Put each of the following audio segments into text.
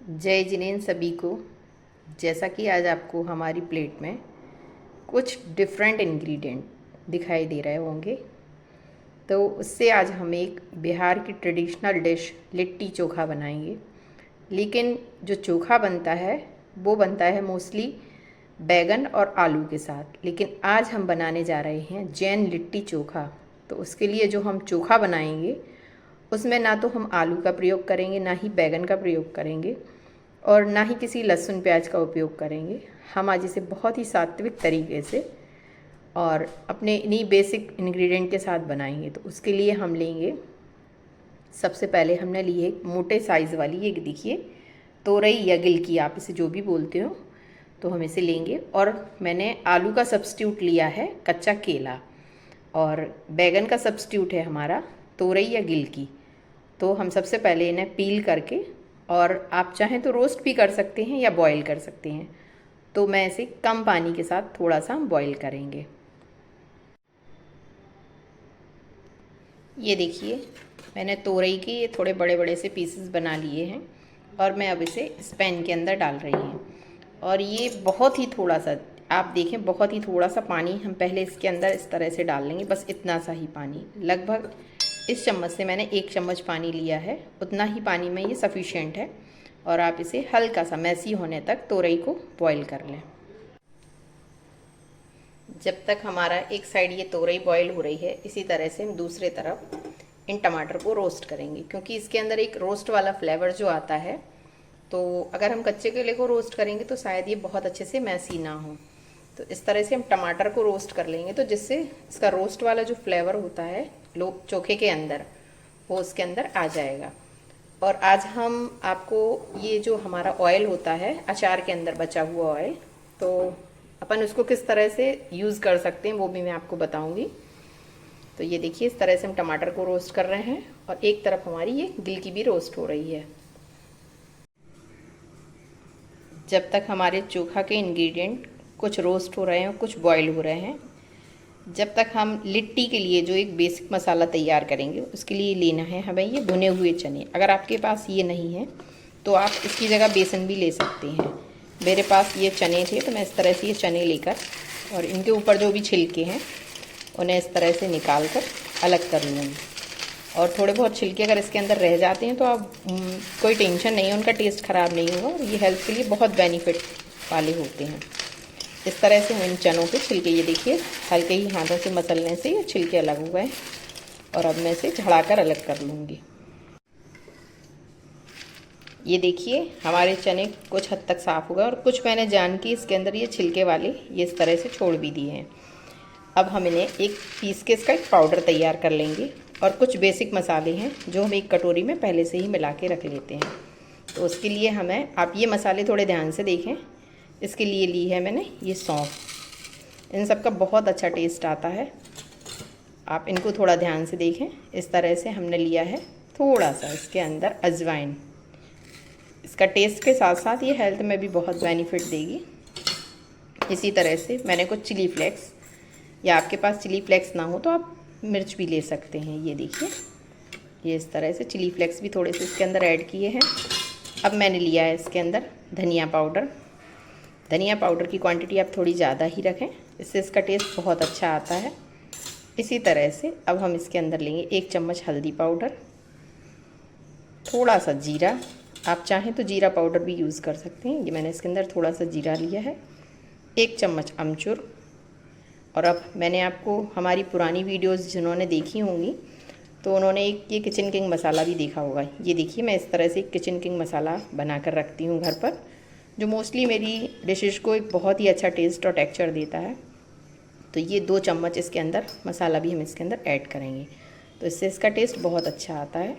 जय जिनेन सभी को। जैसा कि आज आपको हमारी प्लेट में कुछ डिफरेंट इंग्रेडिएंट दिखाई दे रहे होंगे, तो उससे आज हम एक बिहार की ट्रेडिशनल डिश लिट्टी चोखा बनाएंगे। लेकिन जो चोखा बनता है वो बनता है मोस्टली बैगन और आलू के साथ, लेकिन आज हम बनाने जा रहे हैं जैन लिट्टी चोखा। तो उसके लिए जो हम चोखा बनाएंगे उसमें ना तो हम आलू का प्रयोग करेंगे, ना ही बैगन का प्रयोग करेंगे, और ना ही किसी लहसुन प्याज का उपयोग करेंगे। हम आज इसे बहुत ही सात्विक तरीके से और अपने इन्हीं बेसिक इंग्रेडिएंट के साथ बनाएंगे। तो उसके लिए हम लेंगे, सबसे पहले हमने ली है मोटे साइज़ वाली, ये देखिए तोरई या गिलकी, आप इसे जो भी बोलते हो, तो हम इसे लेंगे। और मैंने आलू का सब्स्टिट्यूट लिया है कच्चा केला, और बैगन का सब्स्टिट्यूट है हमारा तोरई या गिलकी। तो हम सबसे पहले इन्हें पील करके, और आप चाहें तो रोस्ट भी कर सकते हैं या बॉईल कर सकते हैं। तो मैं इसे कम पानी के साथ थोड़ा सा बॉईल करेंगे। ये देखिए मैंने तोरई के ये थोड़े बड़े बड़े से पीसेस बना लिए हैं, और मैं अब इसे इस पैन के अंदर डाल रही हूँ। और ये बहुत ही थोड़ा सा, आप देखें, बहुत ही थोड़ा सा पानी हम पहले इसके अंदर इस तरह से डाल लेंगे, बस इतना सा ही पानी। लगभग इस चम्मच से मैंने 1 चम्मच पानी लिया है, उतना ही पानी में ये सफिशिएंट है। और आप इसे हल्का सा मैसी होने तक तोरई को बॉईल कर लें। जब तक हमारा एक साइड ये तोरई बॉईल हो रही है, इसी तरह से हम दूसरे तरफ इन टमाटर को रोस्ट करेंगे, क्योंकि इसके अंदर एक रोस्ट वाला फ्लेवर जो आता है। तो अगर हम कच्चे केले को रोस्ट करेंगे तो शायद ये बहुत अच्छे से मैसी ना हो। तो इस तरह से हम टमाटर को रोस्ट कर लेंगे, तो जिससे इसका रोस्ट वाला जो फ्लेवर होता है चोखे के अंदर, वो उसके अंदर आ जाएगा। और आज हम आपको ये जो हमारा ऑयल होता है अचार के अंदर बचा हुआ ऑयल, तो अपन उसको किस तरह से यूज़ कर सकते हैं वो भी मैं आपको बताऊंगी। तो ये देखिए इस तरह से हम टमाटर को रोस्ट कर रहे हैं, और एक तरफ हमारी ये गिलकी भी रोस्ट हो रही है। जब तक हमारे चोखा के इंग्रेडिएंट कुछ रोस्ट हो रहे हैं और कुछ बॉईल हो रहे हैं, जब तक हम लिट्टी के लिए जो एक बेसिक मसाला तैयार करेंगे, उसके लिए लेना है हमें ये भुने हुए चने। अगर आपके पास ये नहीं है तो आप इसकी जगह बेसन भी ले सकते हैं। मेरे पास ये चने थे, तो मैं इस तरह से ये चने लेकर, और इनके ऊपर जो भी छिलके हैं उन्हें इस तरह से निकाल कर अलग कर लूँगी। और थोड़े बहुत छिलके अगर इसके अंदर रह जाते हैं तो आप कोई टेंशन नहीं है, उनका टेस्ट ख़राब नहीं होगा, और ये हेल्थ के लिए बहुत बेनिफिट वाले होते हैं। इस तरह से हम इन चनों के छिलके, ये देखिए हल्के ही हाथों से मसलने से ये छिलके अलग हो गए, और अब मैं इसे झड़ाकर अलग कर लूँगी। ये देखिए हमारे चने कुछ हद तक साफ़ हो गए, और कुछ मैंने जान के इसके अंदर ये छिलके वाले ये इस तरह से छोड़ भी दिए हैं। अब हम इन्हें एक पीस के इसका एक पाउडर तैयार कर लेंगे। और कुछ बेसिक मसाले हैं जो हम एक कटोरी में पहले से ही मिला के रख लेते हैं। तो उसके लिए हमें, आप ये मसाले थोड़े ध्यान से देखें, इसके लिए ली है मैंने ये सौंफ। इन सब का बहुत अच्छा टेस्ट आता है, आप इनको थोड़ा ध्यान से देखें। इस तरह से हमने लिया है थोड़ा सा इसके अंदर अजवाइन। इसका टेस्ट के साथ साथ ये हेल्थ में भी बहुत बेनिफिट देगी। इसी तरह से मैंने कुछ चिली फ्लेक्स, या आपके पास चिली फ्लेक्स ना हो तो आप मिर्च भी ले सकते हैं। ये देखिए ये इस तरह से चिली फ्लेक्स भी थोड़े से इसके अंदर ऐड किए हैं। अब मैंने लिया है इसके अंदर धनिया पाउडर। धनिया पाउडर की क्वांटिटी आप थोड़ी ज़्यादा ही रखें, इससे इसका टेस्ट बहुत अच्छा आता है। इसी तरह से अब हम इसके अंदर लेंगे 1 चम्मच हल्दी पाउडर, थोड़ा सा जीरा, आप चाहें तो जीरा पाउडर भी यूज़ कर सकते हैं। ये मैंने इसके अंदर थोड़ा सा जीरा लिया है, 1 चम्मच अमचूर। और अब मैंने आपको हमारी पुरानी वीडियोस जिन्होंने देखी होंगी तो उन्होंने एक ये किचन किंग मसाला भी देखा होगा। ये देखिए मैं इस तरह से एक किचन किंग मसाला बनाकर रखती हूँ घर पर, जो मोस्टली मेरी डिशेज़ को एक बहुत ही अच्छा टेस्ट और टेक्सचर देता है। तो ये 2 चम्मच इसके अंदर मसाला भी हम इसके अंदर ऐड करेंगे, तो इससे इसका टेस्ट बहुत अच्छा आता है।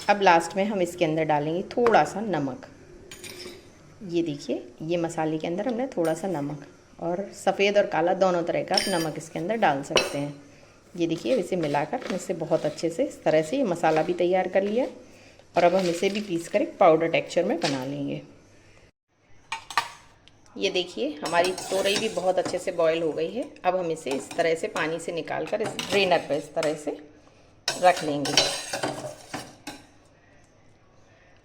अब लास्ट में हम इसके अंदर डालेंगे थोड़ा सा नमक। ये देखिए ये मसाले के अंदर हमने थोड़ा सा नमक, और सफ़ेद और काला दोनों तरह का आप नमक इसके अंदर डाल सकते हैं। ये देखिए इसे मिलाकर इससे बहुत अच्छे से इस तरह से ये मसाला भी तैयार कर लिया, और अब हम इसे भी पीस कर एक पाउडर टेक्सचर में बना लेंगे। ये देखिए हमारी तोरई भी बहुत अच्छे से बॉईल हो गई है। अब हम इसे इस तरह से पानी से निकाल कर इस ड्रेनर पर इस तरह से रख लेंगे।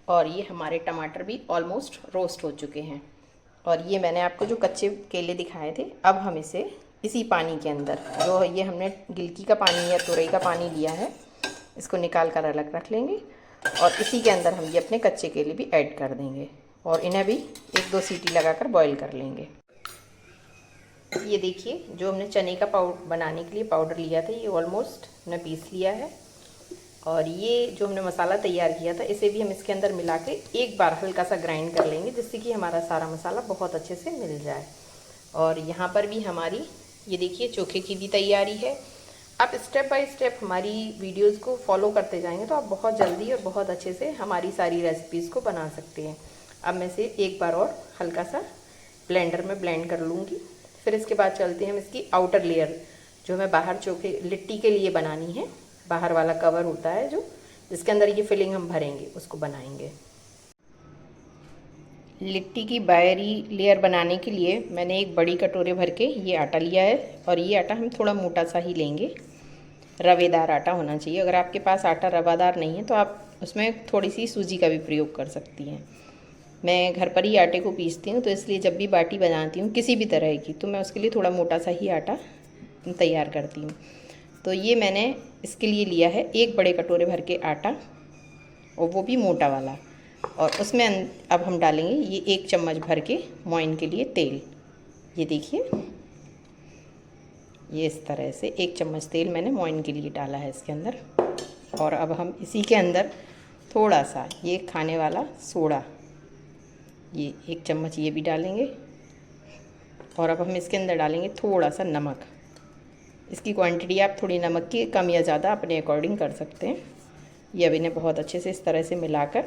और ये हमारे टमाटर भी ऑलमोस्ट रोस्ट हो चुके हैं। और ये मैंने आपको जो कच्चे केले दिखाए थे, अब हम इसे इसी पानी के अंदर, जो ये हमने गिलकी का पानी या तुरई का पानी लिया है, इसको निकाल कर अलग रख लेंगे और इसी के अंदर हम ये अपने कच्चे केले भी ऐड कर देंगे और इन्हें भी 1-2 सीटी लगाकर बॉईल कर लेंगे। ये देखिए, जो हमने चने का पाउडर बनाने के लिए पाउडर लिया था, ये ऑलमोस्ट हमने पीस लिया है। और ये जो हमने मसाला तैयार किया था, इसे भी हम इसके अंदर मिला के एक बार हल्का सा ग्राइंड कर लेंगे, जिससे कि हमारा सारा मसाला बहुत अच्छे से मिल जाए। और यहाँ पर भी हमारी ये देखिए चोखे की भी तैयारी है। आप स्टेप बाय स्टेप हमारी वीडियोस को फॉलो करते जाएंगे तो आप बहुत जल्दी और बहुत अच्छे से हमारी सारी रेसिपीज़ को बना सकते हैं। अब मैं इसे एक बार और हल्का सा ब्लेंडर में ब्लेंड कर लूँगी। फिर इसके बाद चलते हैं हम इसकी आउटर लेयर, जो हमें बाहर चोखे लिट्टी के लिए बनानी है। बाहर वाला कवर होता है जो, जिसके अंदर ये फिलिंग हम भरेंगे, उसको बनाएंगे। लिट्टी की बाहरी लेयर बनाने के लिए मैंने एक बड़ी कटोरे भर के ये आटा लिया है और ये आटा हम थोड़ा मोटा सा ही लेंगे। रवेदार आटा होना चाहिए। अगर आपके पास आटा रवादार नहीं है तो आप उसमें थोड़ी सी सूजी का भी प्रयोग कर सकती हैं। मैं घर पर ही आटे को पीसती हूँ, तो इसलिए जब भी बाटी बनाती हूँ किसी भी तरह की, तो मैं उसके लिए थोड़ा मोटा सा ही आटा तैयार करती हूँ। तो ये मैंने इसके लिए लिया है एक बड़े कटोरे भर के आटा, और वो भी मोटा वाला। और उसमें अब हम डालेंगे ये 1 चम्मच भर के मोइन के लिए तेल। ये देखिए, ये इस तरह से 1 चम्मच तेल मैंने मोइन के लिए डाला है इसके अंदर। और अब हम इसी के अंदर थोड़ा सा ये खाने वाला सोडा, ये 1 चम्मच ये भी डालेंगे। और अब हम इसके अंदर डालेंगे थोड़ा सा नमक। इसकी क्वांटिटी आप थोड़ी नमक की कम या ज़्यादा अपने अकॉर्डिंग कर सकते हैं। ये अब इन्हें बहुत अच्छे से इस तरह से मिलाकर,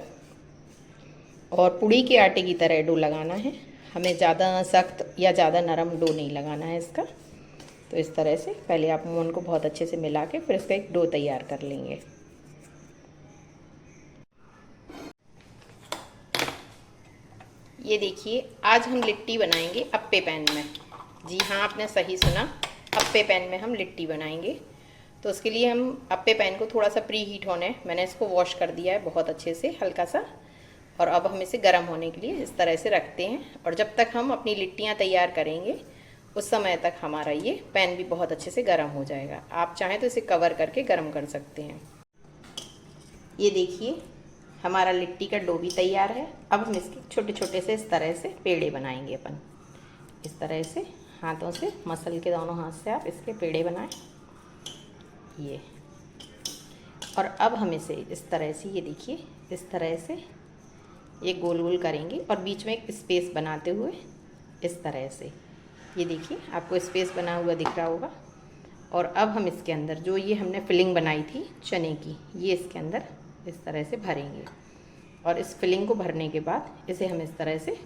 और पुड़ी के आटे की तरह डो लगाना है हमें। ज़्यादा सख्त या ज़्यादा नरम डो नहीं लगाना है इसका। तो इस तरह से पहले आप मोहन को बहुत अच्छे से मिला के फिर इसका एक डो तैयार कर लेंगे। ये देखिए, आज हम लिट्टी बनाएंगे अप्पे पैन में। जी हाँ, आपने सही सुना, अप्पे पैन में हम लिट्टी बनाएंगे। तो उसके लिए हम अप्पे पैन को थोड़ा सा प्री हीट होने, मैंने इसको वॉश कर दिया है बहुत अच्छे से हल्का सा। और अब हम इसे गर्म होने के लिए इस तरह से रखते हैं। और जब तक हम अपनी लिट्टियाँ तैयार करेंगे उस समय तक हमारा ये पैन भी बहुत अच्छे से गर्म हो जाएगा। आप चाहें तो इसे कवर करके गर्म कर सकते हैं। ये देखिए, हमारा लिट्टी का डो भी तैयार है। अब हम इसके छोटे छोटे से इस तरह से पेड़े बनाएंगे अपन। इस तरह से हाथों से मसल के, दोनों हाथ से आप इसके पेड़े बनाएं। ये, और अब हम इसे इस तरह से, ये देखिए, इस तरह से ये गोल गोल करेंगे और बीच में एक स्पेस बनाते हुए इस तरह से, ये देखिए आपको स्पेस बना हुआ दिख रहा होगा। और अब हम इसके अंदर जो ये हमने फिलिंग बनाई थी चने की, ये इसके अंदर इस तरह से भरेंगे। और इस फिलिंग को भरने के बाद इसे हम इस तरह से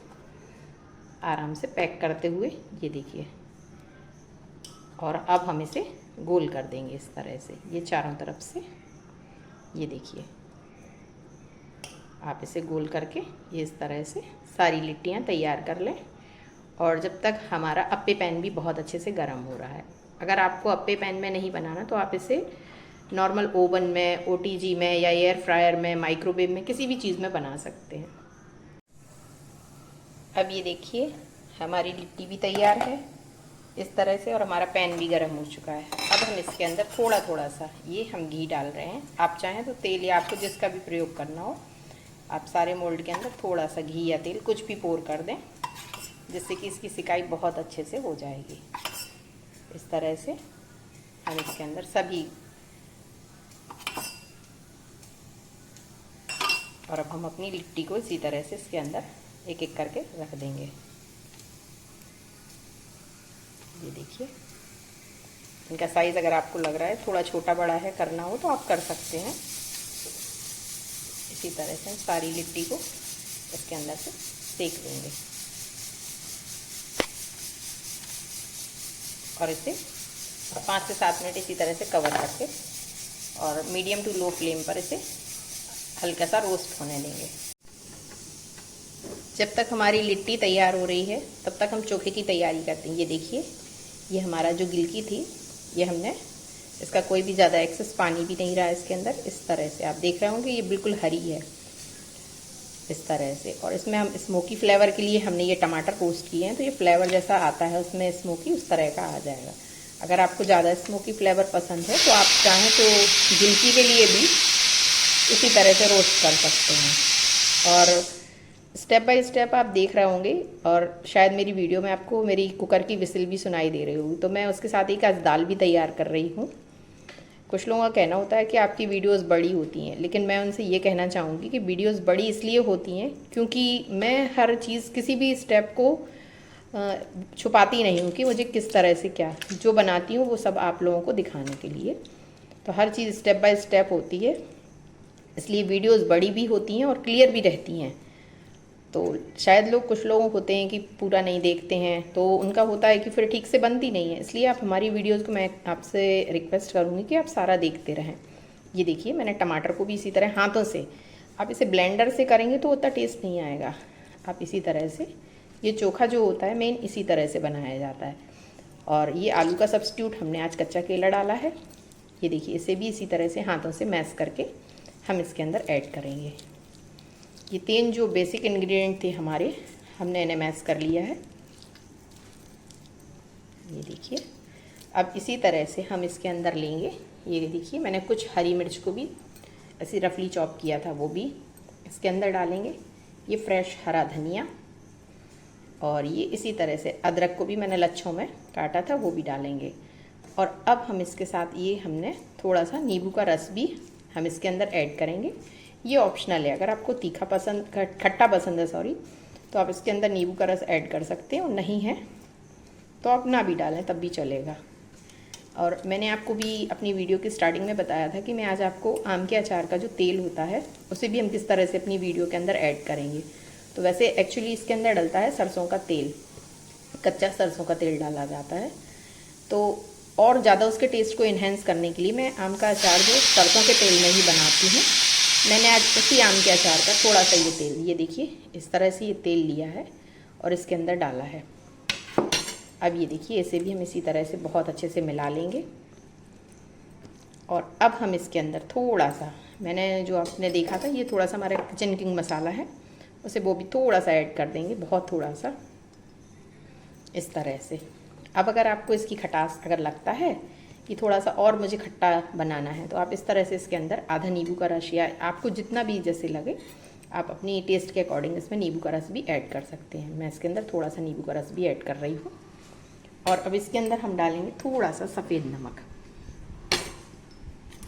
आराम से पैक करते हुए, ये देखिए, और अब हम इसे गोल कर देंगे इस तरह से, ये चारों तरफ से। ये देखिए, आप इसे गोल करके ये इस तरह से सारी लिट्टियाँ तैयार कर लें। और जब तक हमारा अप्पे पैन भी बहुत अच्छे से गर्म हो रहा है। अगर आपको अप्पे पैन में नहीं बनाना तो आप इसे नॉर्मल ओवन में, ओटीजी में या एयर फ्रायर में, माइक्रोवेव में, किसी भी चीज़ में बना सकते हैं। अब ये देखिए, हमारी लिट्टी भी तैयार है इस तरह से, और हमारा पैन भी गर्म हो चुका है। अब हम इसके अंदर थोड़ा थोड़ा सा ये हम घी डाल रहे हैं। आप चाहें तो तेल, या आपको जिसका भी प्रयोग करना हो, आप सारे मोल्ड के अंदर थोड़ा सा घी या तेल कुछ भी पोर कर दें, जिससे कि इसकी सिकाई बहुत अच्छे से हो जाएगी। इस तरह से हम इसके अंदर सभी, और अब हम अपनी लिट्टी को इसी तरह से इसके अंदर एक एक करके रख देंगे। ये देखिए, इनका साइज़ अगर आपको लग रहा है थोड़ा छोटा बड़ा है, करना हो तो आप कर सकते हैं। इसी तरह से सारी लिट्टी को इसके अंदर से सेक लेंगे और इसे 5 से 7 मिनट इसी तरह से कवर करके और मीडियम टू लो फ्लेम पर इसे हल्का सा रोस्ट होने देंगे। जब तक हमारी लिट्टी तैयार हो रही है तब तक हम चोखे की तैयारी करते हैं। ये देखिए, ये हमारा जो गिलकी थी, ये हमने, इसका कोई भी ज़्यादा एक्सेस पानी भी नहीं रहा इसके अंदर। इस तरह से आप देख रहे होंगे ये बिल्कुल हरी है। इस तरह से। और इसमें हम स्मोकी फ्लेवर के लिए हमने ये टमाटर रोस्ट किए हैं, तो ये फ्लेवर जैसा आता है उसमें स्मोकी, उस तरह का आ जाएगा। अगर आपको ज़्यादा स्मोकी फ्लेवर पसंद है तो आप चाहें तो गिलकी के लिए भी इसी तरह से रोस्ट कर सकते हैं। और स्टेप बाय स्टेप आप देख रहे होंगे, और शायद मेरी वीडियो में आपको मेरी कुकर की विसिल भी सुनाई दे रही होगी। तो मैं उसके साथ एक आज दाल भी तैयार कर रही हूँ। कुछ लोगों का कहना होता है कि आपकी वीडियोस बड़ी होती हैं, लेकिन मैं उनसे ये कहना चाहूँगी कि वीडियोस बड़ी इसलिए होती हैं क्योंकि मैं हर चीज़, किसी भी स्टेप को छुपाती नहीं हूँ कि मुझे किस तरह से क्या जो बनाती हूँ वो सब आप लोगों को दिखाने के लिए। तो हर चीज़ स्टेप बाय स्टेप होती है, इसलिए वीडियोस बड़ी भी होती हैं और क्लियर भी रहती हैं। तो शायद लोग, कुछ लोग होते हैं कि पूरा नहीं देखते हैं, तो उनका होता है कि फिर ठीक से बनती नहीं है। इसलिए आप हमारी वीडियोस को मैं आपसे रिक्वेस्ट करूँगी कि आप सारा देखते रहें। ये देखिए, मैंने टमाटर को भी इसी तरह हाथों से, आप इसे ब्लेंडर से करेंगे तो उतना टेस्ट नहीं आएगा। आप इसी तरह से, ये चोखा जो होता है मेन इसी तरह से बनाया जाता है। और ये आलू का सब्स्टिट्यूट हमने आज कच्चा केला डाला है। ये देखिए, इसे भी इसी तरह से हाथों से मैश करके हम इसके अंदर ऐड करेंगे। ये 3 जो बेसिक इंग्रेडिएंट थे हमारे, हमने इन्हें मैश कर लिया है। ये देखिए, अब इसी तरह से हम इसके अंदर लेंगे। ये देखिए, मैंने कुछ हरी मिर्च को भी ऐसे रफली चॉप किया था, वो भी इसके अंदर डालेंगे। ये फ्रेश हरा धनिया, और ये इसी तरह से अदरक को भी मैंने लच्छों में काटा था, वो भी डालेंगे। और अब हम इसके साथ ये हमने थोड़ा सा नींबू का रस भी हम इसके अंदर ऐड करेंगे। ये ऑप्शनल है, अगर आपको तीखा पसंद, खट्टा पसंद है सॉरी, तो आप इसके अंदर नींबू का रस ऐड कर सकते हैं, और नहीं है तो आप ना भी डालें तब भी चलेगा। और मैंने आपको भी अपनी वीडियो की स्टार्टिंग में बताया था कि मैं आज आपको आम के अचार का जो तेल होता है उसे भी हम किस तरह से अपनी वीडियो के अंदर ऐड करेंगे। तो वैसे एक्चुअली इसके अंदर डलता है सरसों का तेल, कच्चा सरसों का तेल डाला जाता है। तो और ज़्यादा उसके टेस्ट को इन्हेंस करने के लिए मैं आम का अचार जो सरसों के तेल में ही बनाती हूँ, मैंने आज उसी आम के अचार का थोड़ा सा ये तेल, ये देखिए इस तरह से ये तेल लिया है और इसके अंदर डाला है। अब ये देखिए, इसे भी हम इसी तरह से बहुत अच्छे से मिला लेंगे। और अब हम इसके अंदर थोड़ा सा, मैंने जो आपने देखा था ये थोड़ा सा हमारा किचन किंग मसाला है, उसे वो भी थोड़ा सा ऐड कर देंगे, बहुत थोड़ा सा, इस तरह से। अब अगर आपको इसकी खटास अगर लगता है कि थोड़ा सा और मुझे खट्टा बनाना है, तो आप इस तरह से इसके अंदर आधा नींबू का रस, या आपको जितना भी जैसे लगे आप अपनी टेस्ट के अकॉर्डिंग इसमें नींबू का रस भी ऐड कर सकते हैं। मैं इसके अंदर थोड़ा सा नींबू का रस भी ऐड कर रही हूँ। और अब इसके अंदर हम डालेंगे थोड़ा सा सफ़ेद नमक।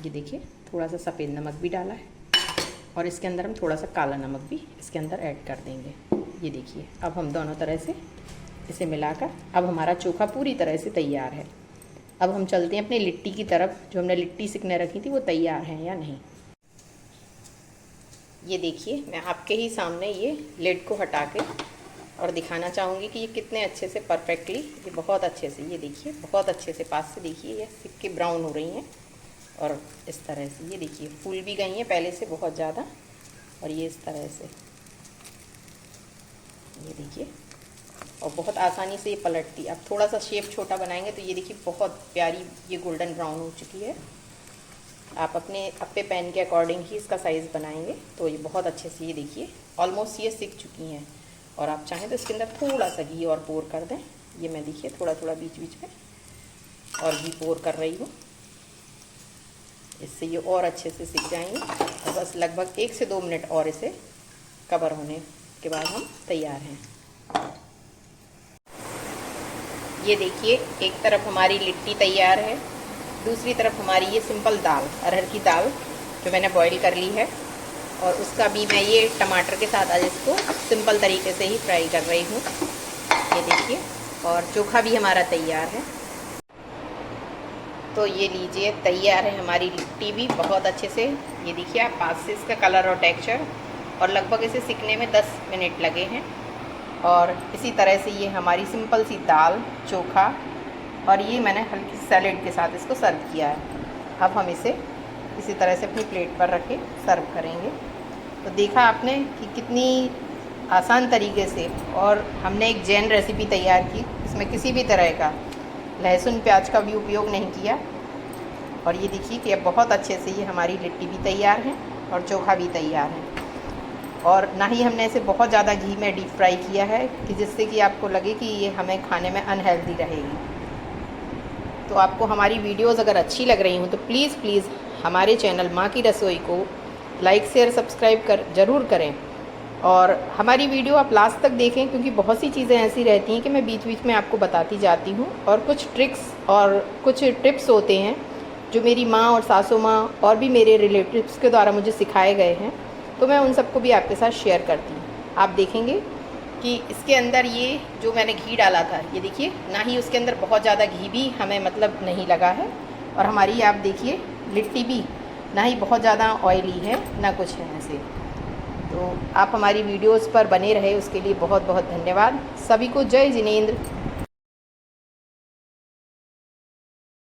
ये देखिए, थोड़ा सा सफ़ेद नमक भी डाला है, और इसके अंदर हम थोड़ा सा काला नमक भी इसके अंदर ऐड कर देंगे। ये देखिए, अब हम दोनों तरह से इसे मिलाकर, अब हमारा चोखा पूरी तरह से तैयार है। अब हम चलते हैं अपनी लिट्टी की तरफ। जो हमने लिट्टी सिकने रखी थी वो तैयार हैं या नहीं। ये देखिए, मैं आपके ही सामने ये लिड को हटा के और दिखाना चाहूँगी कि ये कितने अच्छे से परफेक्टली, ये बहुत अच्छे से, ये देखिए बहुत अच्छे से पास से देखिए, ये सिक्के ब्राउन हो रही हैं। और इस तरह से ये देखिए फूल भी गई हैं पहले से बहुत ज़्यादा, और ये इस तरह से ये देखिए, और बहुत आसानी से ये पलटती। अब थोड़ा सा शेप छोटा बनाएंगे तो ये देखिए बहुत प्यारी ये गोल्डन ब्राउन हो चुकी है। आप अपने अप्पे पैन के अकॉर्डिंग ही इसका साइज़ बनाएंगे तो ये बहुत अच्छे से, ये देखिए ऑलमोस्ट ये सिक चुकी हैं। और आप चाहें तो इसके अंदर थोड़ा सा घी और पोर कर दें। ये मैं देखिए थोड़ा थोड़ा बीच बीच में और घी पोर कर रही हूँ, इससे ये और अच्छे से सिक जाएंगे। और बस लगभग 1 से 2 मिनट और इसे कवर होने के बाद हम तैयार हैं। ये देखिए, एक तरफ हमारी लिट्टी तैयार है, दूसरी तरफ हमारी ये सिंपल दाल, अरहर की दाल जो मैंने बॉईल कर ली है, और उसका भी मैं ये टमाटर के साथ आज इसको सिंपल तरीके से ही फ्राई कर रही हूँ। ये देखिए, और चोखा भी हमारा तैयार है। तो ये लीजिए, तैयार है हमारी लिट्टी भी बहुत अच्छे से। ये देखिए आप पास से इसका कलर और टेक्सचर, और लगभग इसे सिकने में 10 मिनट लगे हैं। और इसी तरह से ये हमारी सिंपल सी दाल, चोखा, और ये मैंने हल्की सैलेड के साथ इसको सर्व किया है। अब हम इसे इसी तरह से अपनी प्लेट पर रख के सर्व करेंगे। तो देखा आपने कि कितनी आसान तरीके से, और हमने एक जैन रेसिपी तैयार की, इसमें किसी भी तरह का लहसुन प्याज का भी उपयोग नहीं किया। और ये देखिए कि अब बहुत अच्छे से ये हमारी लिट्टी भी तैयार है और चोखा भी तैयार है। और ना ही हमने इसे बहुत ज़्यादा घी में डीप फ्राई किया है कि जिससे कि आपको लगे कि ये हमें खाने में अनहेल्दी रहेगी। तो आपको हमारी वीडियोज़ अगर अच्छी लग रही हों तो प्लीज़ हमारे चैनल माँ की रसोई को लाइक शेयर सब्सक्राइब ज़रूर करें, और हमारी वीडियो आप लास्ट तक देखें, क्योंकि बहुत सी चीज़ें ऐसी रहती हैं कि मैं बीच बीच में आपको बताती जाती हूँ, और कुछ ट्रिक्स और कुछ टिप्स होते हैं जो मेरी माँ और सासू माँ और भी मेरे रिलेटिव्स के द्वारा मुझे सिखाए गए हैं, तो मैं उन सबको भी आपके साथ शेयर करती हूँ। आप देखेंगे कि इसके अंदर ये जो मैंने घी डाला था, ये देखिए, ना ही उसके अंदर बहुत ज़्यादा घी भी हमें मतलब नहीं लगा है, और हमारी आप देखिए लिट्टी भी ना ही बहुत ज़्यादा ऑयली है ना कुछ है ऐसे। तो आप हमारी वीडियोज़ पर बने रहे उसके लिए बहुत बहुत धन्यवाद। सभी को जय जिनेंद्र।